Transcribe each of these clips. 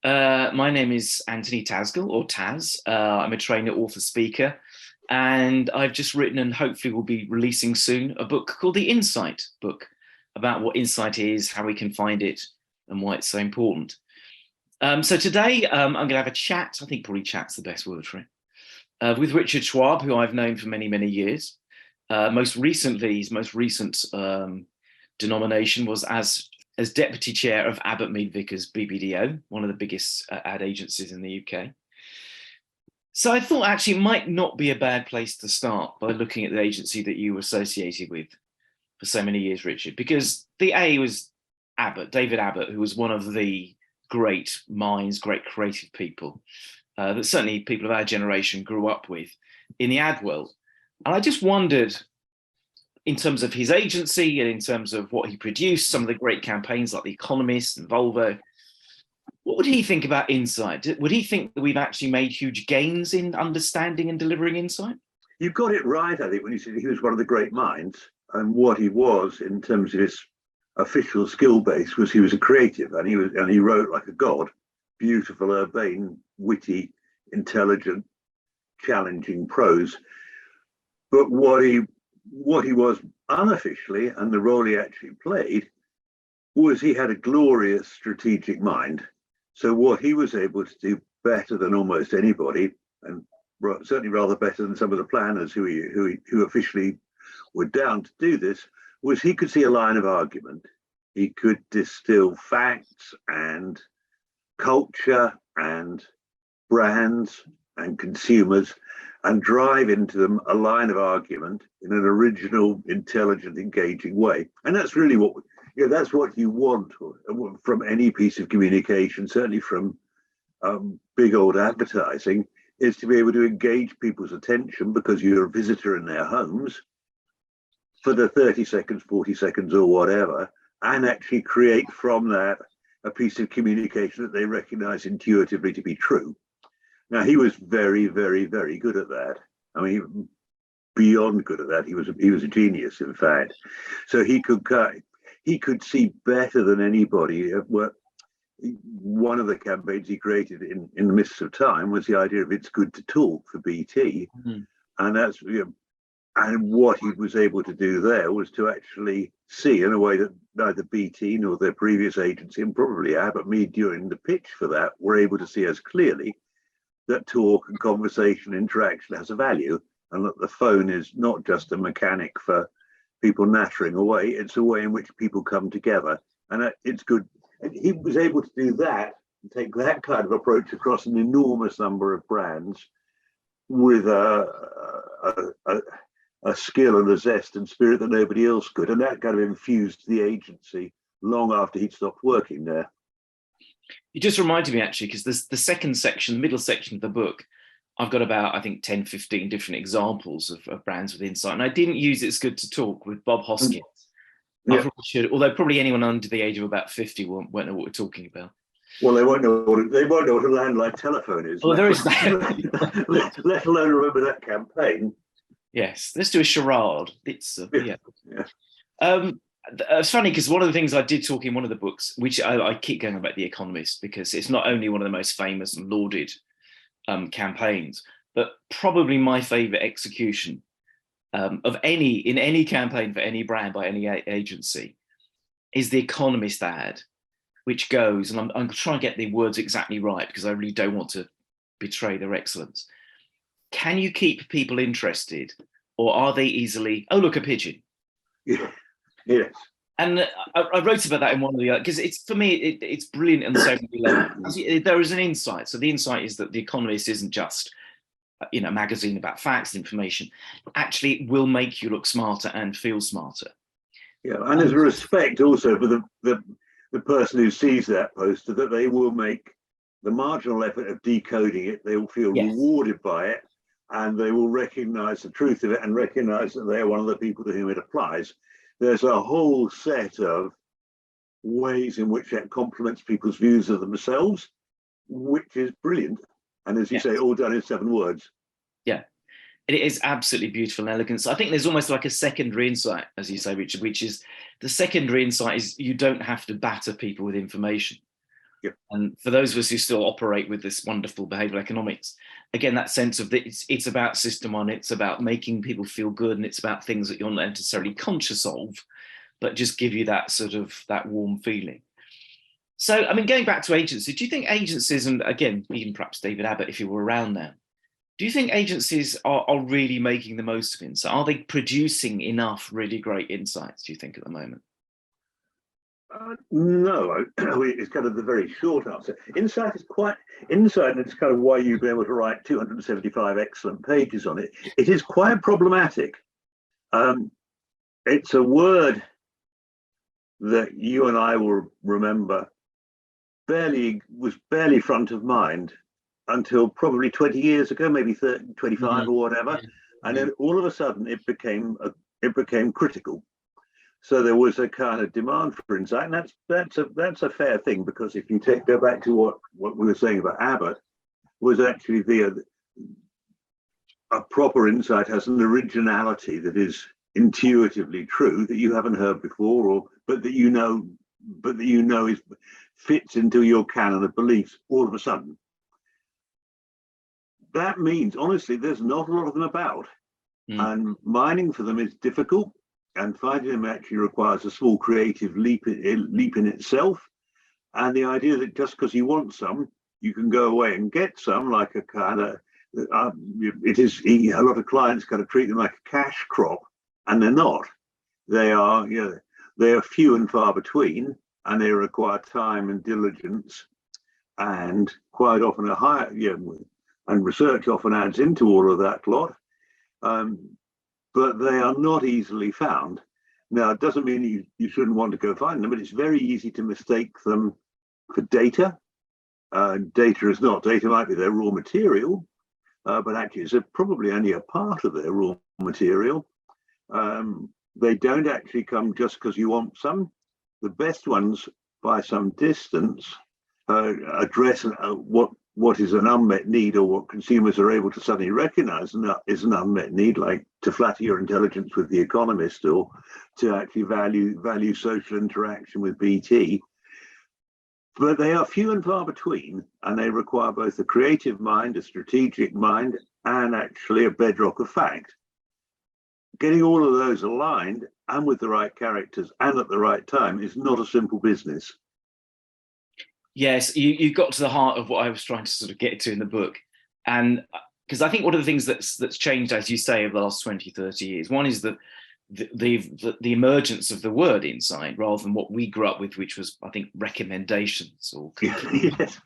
My name is Anthony Tasgal, or Tas. I'm a trainer, author, speaker, and I've just written and hopefully will be releasing soon a book called The Insight Book about what insight is, how we can find it, and why it's so important. So today I'm going to have a chat. I think probably chat's the best word for it, with Richard Swaab, who I've known for many, many years. Most recently, his most recent denomination was as deputy chair of Abbott Mead Vickers BBDO, one of the biggest ad agencies in the UK. So I thought actually it might not be a bad place to start by looking at the agency that you were associated with for so many years, Richard, because the A was Abbott, David Abbott, who was one of the great minds, great creative people that certainly people of our generation grew up with in the ad world. And I just wondered, in terms of his agency and in terms of what he produced, some of the great campaigns like The Economist and Volvo, what would he think about insight? Would he think that we've actually made huge gains in understanding and delivering insight? You got it right, I think, when you said he was one of the great minds. And what he was in terms of his official skill base was he was a creative, and he wrote like a god, beautiful, urbane, witty, intelligent, challenging prose. But what he was unofficially, and the role he actually played, was he had a glorious strategic mind. So what he was able to do better than almost anybody, and certainly rather better than some of the planners who officially were down to do this, was he could see a line of argument. He could distill facts and culture and brands and consumers and drive into them a line of argument in an original, intelligent, engaging way. And that's really what, that's what you want from any piece of communication, certainly from big old advertising, is to be able to engage people's attention because you're a visitor in their homes for the 30 seconds, 40 seconds or whatever, and actually create from that a piece of communication that they recognize intuitively to be true. Now, he was very, very, very good at that. I mean, beyond good at that. He was a genius, in fact. So he could see better than anybody. One of the campaigns he created in the midst of time was the idea of "It's Good to Talk" for BT, and that's and what he was able to do there was to actually see in a way that neither BT nor their previous agency, and probably Abbott Mead during the pitch for that, were able to see as clearly, that talk and conversation interaction has a value, and that the phone is not just a mechanic for people nattering away, it's a way in which people come together. And it's good. And he was able to do that, and take that kind of approach across an enormous number of brands with a skill and a zest and spirit that nobody else could. And that kind of infused the agency long after he'd stopped working there. You just reminded me, actually, because there's the second section, the middle section of the book, I've got about, I think, 10, 15 different examples of brands with insight. And I didn't use It's Good to Talk with Bob Hoskins. Yeah. Although probably anyone under the age of about 50 won't know what we're talking about. Well, they won't know what a landline telephone is. Well, there is that. let alone remember that campaign. Yes, let's do a charade. It's Yeah. It's funny because one of the things I did talk in one of the books, which I keep going about The Economist, because it's not only one of the most famous and lauded campaigns, but probably my favorite execution in any campaign for any brand by any agency is the Economist ad, which goes, and I'm trying to get the words exactly right because I really don't want to betray their excellence. Can you keep people interested, or are they easily, oh, look, a pigeon? Yeah. Yes. And I wrote about that in one of the, because it's, for me, it's brilliant on so many levels. There is an insight. So the insight is that The Economist isn't just, a magazine about facts and information. Actually, it will make you look smarter and feel smarter. Yeah, and there's a respect also for the person who sees that poster, that they will make the marginal effort of decoding it. They will feel rewarded by it, and they will recognize the truth of it and recognize that they're one of the people to whom it applies. There's a whole set of ways in which that complements people's views of themselves, which is brilliant. And as you say, all done in 7 words. Yeah, it is absolutely beautiful and elegant. So I think there's almost like a secondary insight, as you say, Richard, which is the secondary insight is you don't have to batter people with information. Yep. And for those of us who still operate with this wonderful behavioral economics, again, that sense of that it's about system one, it's about making people feel good, and it's about things that you're not necessarily conscious of, but just give you that sort of that warm feeling. So, I mean, going back to agency, do you think agencies, and again, even perhaps David Abbott, if you were around now, do you think agencies are really making the most of insight? Are they producing enough really great insights, do you think, at the moment? No, it's kind of the very short answer. Insight, and it's kind of why you've been able to write 275 excellent pages on it. It is quite problematic. It's a word that you and I will remember was barely front of mind until probably 20 years ago, maybe 30, 25 or whatever. And then all of a sudden it became critical. So there was a kind of demand for insight, and that's a fair thing, because if you go back to what we were saying about Abbott, was actually a proper insight has an originality that is intuitively true, that you haven't heard before, but that you know fits into your canon of beliefs all of a sudden. That means, honestly, there's not a lot of them about, and mining for them is difficult. And finding them actually requires a small creative leap in itself. And the idea that just because you want some, you can go away and get some, like a kind of, it is, a lot of clients kind of treat them like a cash crop, and they're not. They are few and far between, and they require time and diligence, and quite often a higher, and research often adds into all of that lot. But they are not easily found. Now, it doesn't mean you shouldn't want to go find them, but it's very easy to mistake them for data. Data might be their raw material, but actually it's probably only a part of their raw material. They don't actually come just because you want some. The best ones, by some distance, address what is an unmet need, or what consumers are able to suddenly recognize is an unmet need, like to flatter your intelligence with The Economist, or to actually value social interaction with BT. But they are few and far between, and they require both a creative mind, a strategic mind, and actually a bedrock of fact. Getting all of those aligned and with the right characters and at the right time is not a simple business. Yes, you got to the heart of what I was trying to sort of get to in the book. And because I think one of the things that's changed, as you say, over the last 20, 30 years, one is that the emergence of the word insight, rather than what we grew up with, which was, I think, recommendations or conclusions. Yes.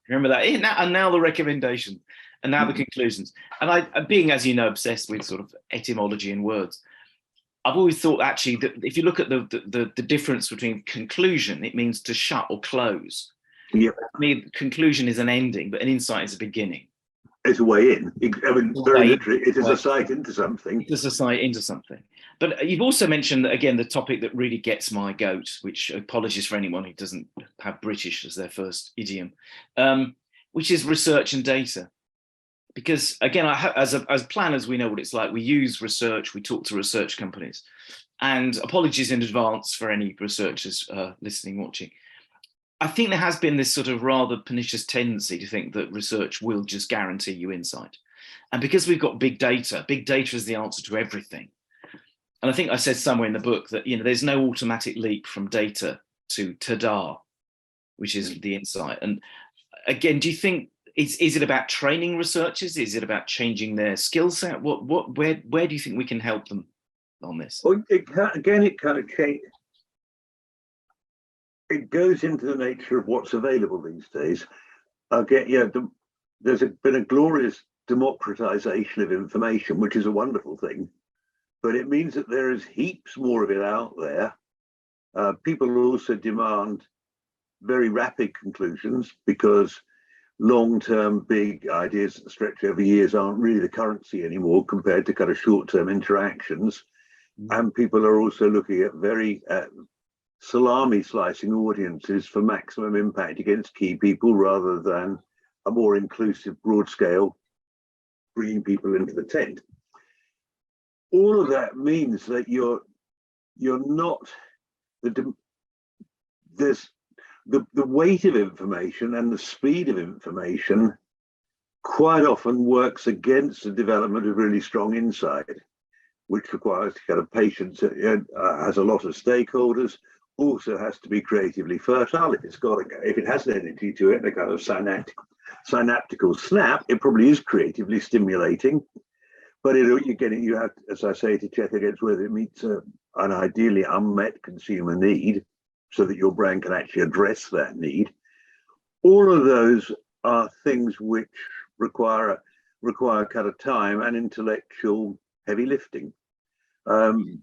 Remember that? And now the recommendations, and now the conclusions. And I, being, as you know, obsessed with sort of etymology and words, I've always thought actually that if you look at the difference between conclusion, it means to shut or close. Yep. I mean, conclusion is an ending, but an insight is a beginning. It's a way in. I mean, very literally, it is a sight into something. It's a sight into something. But you've also mentioned, again, the topic that really gets my goat, which, apologies for anyone who doesn't have British as their first idiom, which is research and data. Because again, as planners, we know what it's like. We use research, we talk to research companies. And apologies in advance for any researchers listening, watching. I think there has been this sort of rather pernicious tendency to think that research will just guarantee you insight. And because we've got big data is the answer to everything. And I think I said somewhere in the book that, there's no automatic leap from data to ta-da, which is the insight. And again, do you think, is it about training researchers? Is it about changing their skill set? Where do you think we can help them on this? Well, it kind of changes. It goes into the nature of what's available these days. There's been a glorious democratization of information, which is a wonderful thing, but it means that there is heaps more of it out there. People also demand very rapid conclusions, because long-term big ideas that stretch over years aren't really the currency anymore compared to kind of short-term interactions. And people are also looking at very salami slicing audiences for maximum impact against key people, rather than a more inclusive, broad scale, bringing people into the tent. All of that means that you're not there's the weight of information and the speed of information quite often works against the development of really strong insight, which requires kind of patience, has a lot of stakeholders, also has to be creatively fertile. If it has an energy to it, a kind of synaptical snap, it probably is creatively stimulating. But you have, as I say, to check against whether it meets an ideally unmet consumer need, so that your brand can actually address that need. All of those are things which require kind of time and intellectual heavy lifting. And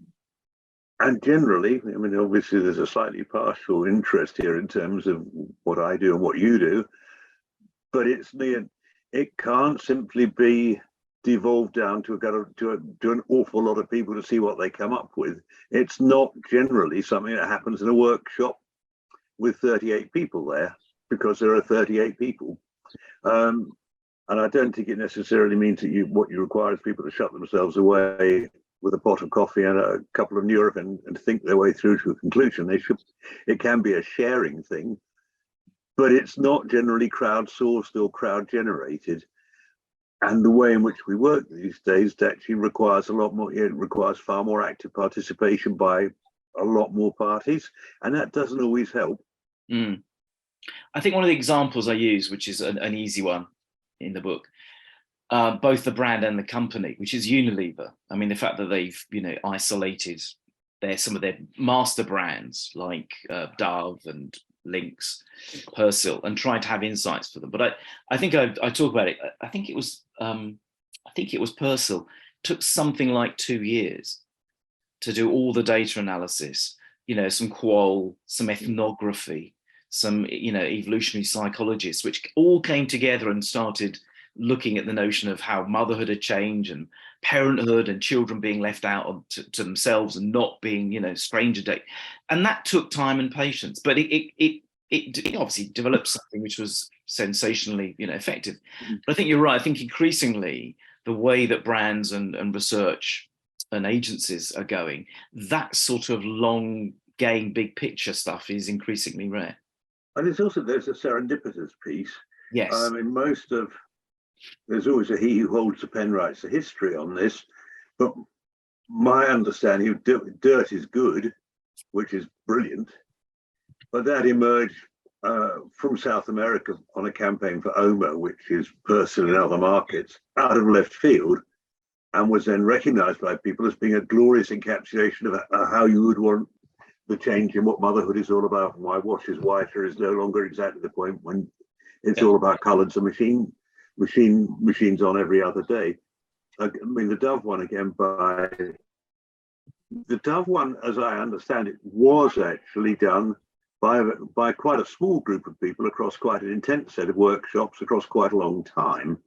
generally, I mean, obviously there's a slightly partial interest here in terms of what I do and what you do, but it can't simply be devolved down to an awful lot of people to see what they come up with. It's not generally something that happens in a workshop with 38 people there, because there are 38 people. And I don't think it necessarily means that what you require is people to shut themselves away with a pot of coffee and a couple of Nurofen and think their way through to a conclusion. It can be a sharing thing, but it's not generally crowdsourced or crowd generated. And the way in which we work these days actually requires a lot more. It requires far more active participation by a lot more parties, and that doesn't always help. Mm. I think one of the examples I use, which is an easy one in the book, both the brand and the company, which is Unilever. I mean, the fact that they've isolated some of their master brands like Dove and Lynx, Persil, and tried to have insights for them. But I think I talk about it. I think it was Persil. Took something like 2 years to do all the data analysis. Some qual, some ethnography, some evolutionary psychologists, which all came together and started looking at the notion of how motherhood had changed and parenthood and children being left out to themselves and not being, stranger date. And that took time and patience, but it obviously developed something which was sensationally, effective. But I think you're right. I think increasingly the way that brands and research and agencies are going, that sort of long game, big picture stuff is increasingly rare. And there's a serendipitous piece. Yes. I mean, there's always a he who holds the pen writes the history on this, but my understanding of dirt is good, which is brilliant, but that emerged from South America on a campaign for Omo, which is Persil in other markets, out of left field, and was then recognized by people as being a glorious encapsulation of how you would want the change in what motherhood is all about, and why wash is whiter is no longer exactly the point when it's all about colours and machines on every other day. I mean, the Dove one, as I understand it, was actually done by quite a small group of people across quite an intense set of workshops across quite a long time,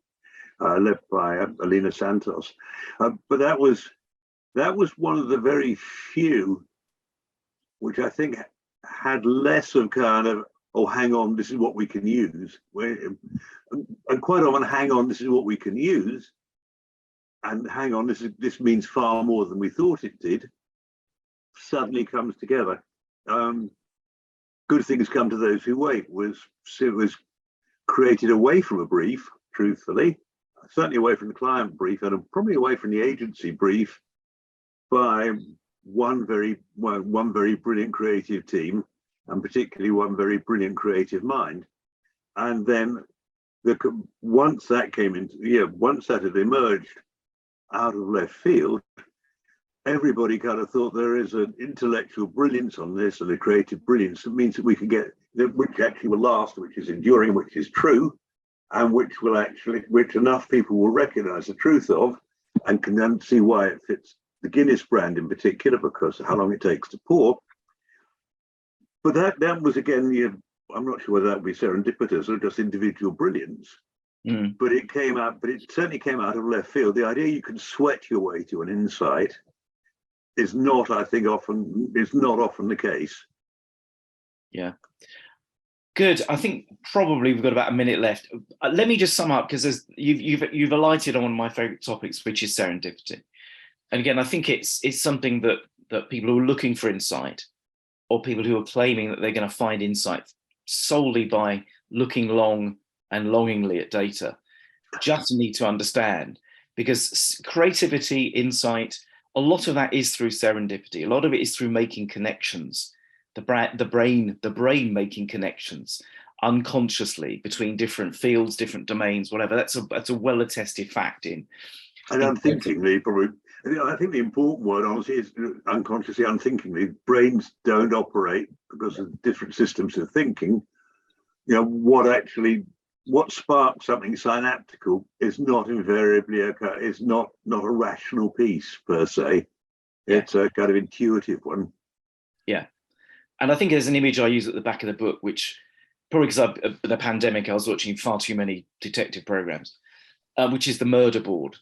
led by Alina Santos. But that was one of the very few which I think had less of kind of, oh, hang on, this is what we can use. And quite often, hang on, this is what we can use. And hang on, this means far more than we thought it did, suddenly comes together. Good things come to those who wait was created away from a brief, truthfully, certainly away from the client brief and probably away from the agency brief by one very brilliant creative team, and particularly one very brilliant creative mind. And then once that had emerged out of left field, everybody kind of thought there is an intellectual brilliance on this and a creative brilliance that means that we can get, which actually will last, which is enduring, which is true, and which enough people will recognize the truth of and can then see why it fits the Guinness brand in particular, because of how long it takes to pour. But that was, again, I'm not sure whether that would be serendipitous or just individual brilliance. But it certainly came out of left field. The idea you can sweat your way to an insight is not, I think, often the case. Yeah. Good. I think probably we've got about a minute left. Let me just sum up, because you've alighted on one of my favorite topics, which is serendipity. And again, I think it's something that people who are looking for insight, or people who are claiming that they're going to find insight solely by looking long and longingly at data. Just need to understand, because creativity, insight, a lot of that is through serendipity. A lot of it is through making connections, the brain making connections unconsciously between different fields, different domains, whatever. That's a well-attested fact in. And unthinkingly, probably, I think the important word, honestly, is unconsciously, unthinkingly. Brains don't operate because of different systems of thinking. You know, what sparks something synaptical is not invariably is not a rational piece per se. It's a kind of intuitive one. Yeah. And I think there's an image I use at the back of the book, which probably because of the pandemic, I was watching far too many detective programs, which is the murder board.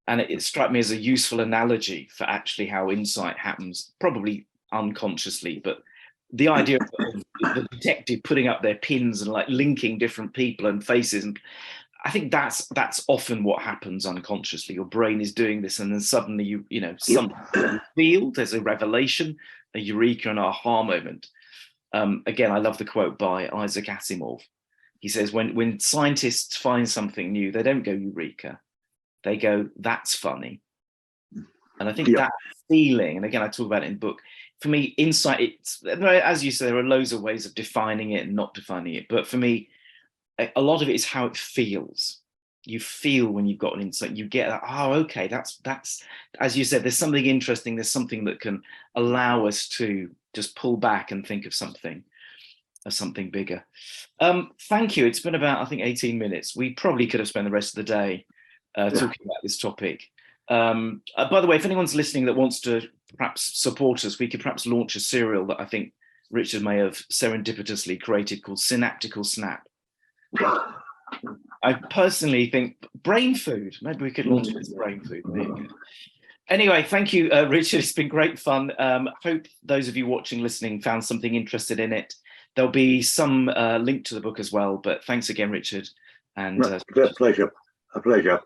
And it struck me as a useful analogy for actually how insight happens, probably unconsciously, but the idea of the detective putting up their pins and like linking different people and faces. And I think that's often what happens unconsciously. Your brain is doing this, and then suddenly you know, something you feel, there's a revelation, a eureka, an aha moment. Again, I love the quote by Isaac Asimov. He says, when scientists find something new, they don't go eureka. They go, that's funny. And I think that feeling, and again, I talk about it in the book, for me, insight, as you say, there are loads of ways of defining it and not defining it. But for me, a lot of it is how it feels. You feel when you've got an insight, you get that, oh, okay, that's, as you said, there's something interesting. There's something that can allow us to just pull back and think of something bigger. Thank you. It's been about, I think, 18 minutes. We probably could have spent the rest of the day talking about this topic. By the way, if anyone's listening that wants to perhaps support us, we could perhaps launch a serial that I think Richard may have serendipitously created called Synaptical Snap. I personally think brain food. Maybe we could launch it as brain food. Anyway, thank you, Richard. It's been great fun. Hope those of you watching, listening found something interested in it. There'll be some link to the book as well, but thanks again, Richard. And pleasure. A pleasure.